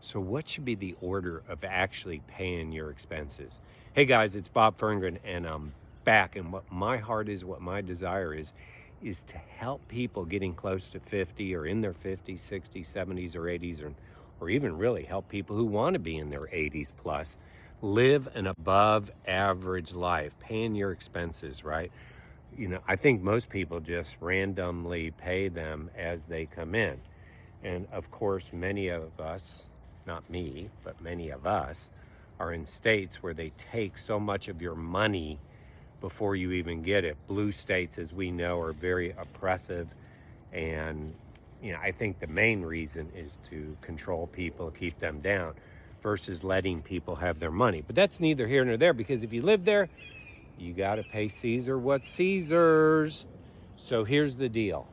So what should be the order of actually paying your expenses? Hey guys, it's Bob Ferngren and I'm back. And what my heart is, what my desire is to help people getting close to 50 or in their 50s, 60s, 70s, or 80s, or even really help people who want to be in their 80s plus live an above average life, paying your expenses, right? I think most people just randomly pay them as they come in. And of course, many of us, not me, but many of us, are in states where they take so much of your money before you even get it. Blue states, as we know, are very oppressive. And, I think the main reason is to control people, keep them down, versus letting people have their money. But that's neither here nor there, because if you live there, you got to pay Caesar what's Caesar's. So here's the deal.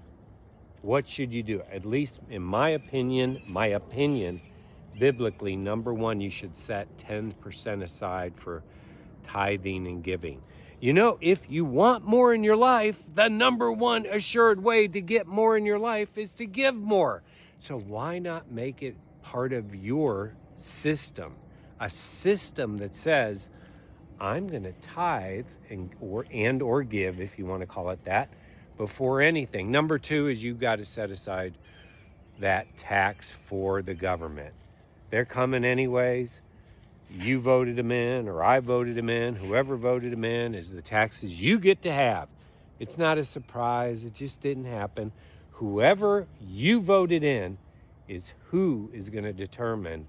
What should you do? At least in my opinion, biblically, number one, you should set 10% aside for tithing and giving. If you want more in your life, the number one assured way to get more in your life is to give more. So why not make it part of your system? A system that says, I'm going to tithe or give, if you want to call it that, before anything. Number two is you've got to set aside that tax for the government. They're coming anyways. You voted them in, or I voted them in. Whoever voted them in is the taxes you get to have. It's not a surprise. It just didn't happen. Whoever you voted in is who is going to determine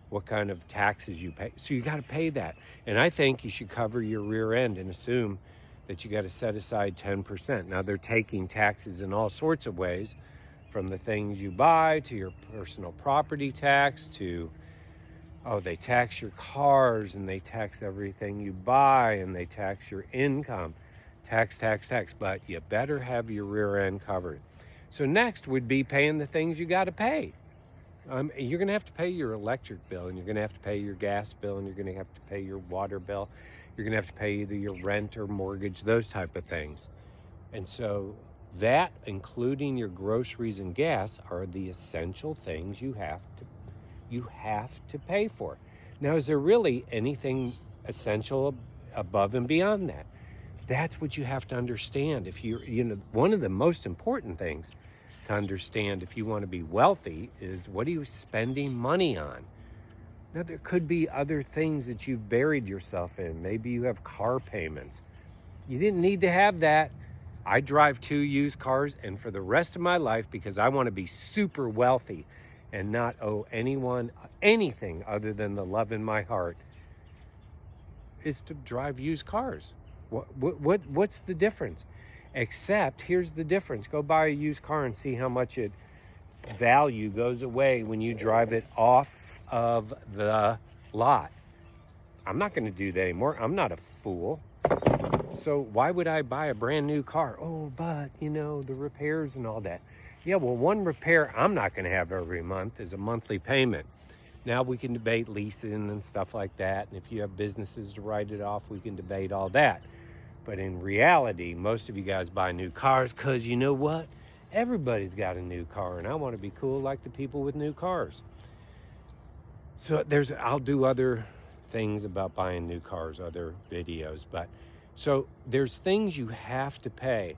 what kind of taxes you pay. So you got to pay that. And I think you should cover your rear end and assume that you got to set aside 10%. Now, they're taking taxes in all sorts of ways, from the things you buy to your personal property tax to, they tax your cars and they tax everything you buy and they tax your income. Tax. But you better have your rear end covered. So next would be paying the things you got to pay. You're going to have to pay your electric bill, and you're going to have to pay your gas bill, and you're going to have to pay your water bill. You're going to have to pay either your rent or mortgage, those type of things. And so that, including your groceries and gas, are the essential things you have to pay for. Now, is there really anything essential above and beyond that? That's what you have to understand. If one of the most important things to understand if you want to be wealthy is, what are you spending money on? Now, there could be other things that you've buried yourself in. Maybe you have car payments. You didn't need to have that. I drive 2 used cars, and for the rest of my life, because I want to be super wealthy and not owe anyone anything other than the love in my heart, is to drive used cars. What's the difference? Except, here's the difference. Go buy a used car and see how much value goes away when you drive it off of the lot. I'm not going to do that anymore. I'm not a fool. So why would I buy a brand new car? Oh, but, the repairs and all that. Yeah, well, one repair I'm not going to have every month is a monthly payment. Now we can debate leasing and stuff like that. And if you have businesses to write it off, we can debate all that. But in reality, most of you guys buy new cars because you know what? Everybody's got a new car, and I want to be cool like the people with new cars. So I'll do other things about buying new cars, other videos. But so there's things you have to pay,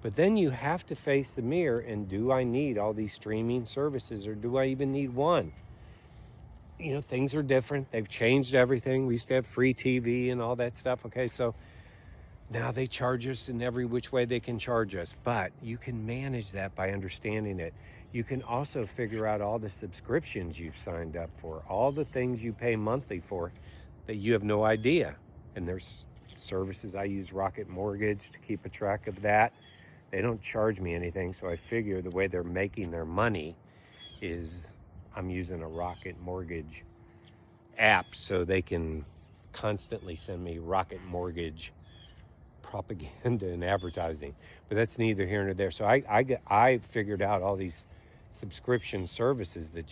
but then you have to face the mirror and, do I need all these streaming services, or do I even need one? Things are different. They've changed everything. We used to have free TV and all that stuff. Okay, so now they charge us in every which way they can charge us, but you can manage that by understanding it. You can also figure out all the subscriptions you've signed up for, all the things you pay monthly for that you have no idea. And there's services. I use Rocket Mortgage to keep a track of that. They don't charge me anything, so I figure the way they're making their money is I'm using a Rocket Mortgage app so they can constantly send me Rocket Mortgage propaganda and advertising. But that's neither here nor there. So I figured out all these subscription services that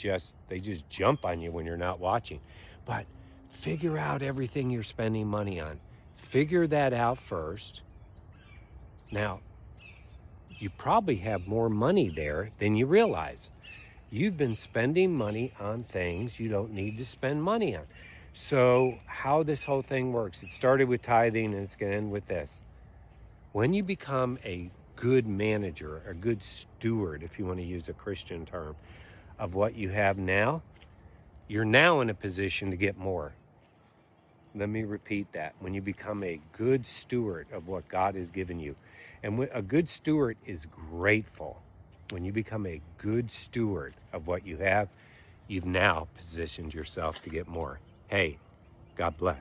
they just jump on you when you're not watching. But figure out everything you're spending money on. Figure that out first. Now, you probably have more money there than you realize. You've been spending money on things you don't need to spend money on. So how this whole thing works, it started with tithing and it's going to end with this. When you become a good manager, a good steward, if you want to use a Christian term, of what you have now, you're now in a position to get more. Let me repeat that. When you become a good steward of what God has given you, and a good steward is grateful. When you become a good steward of what you have, you've now positioned yourself to get more. Hey, God bless.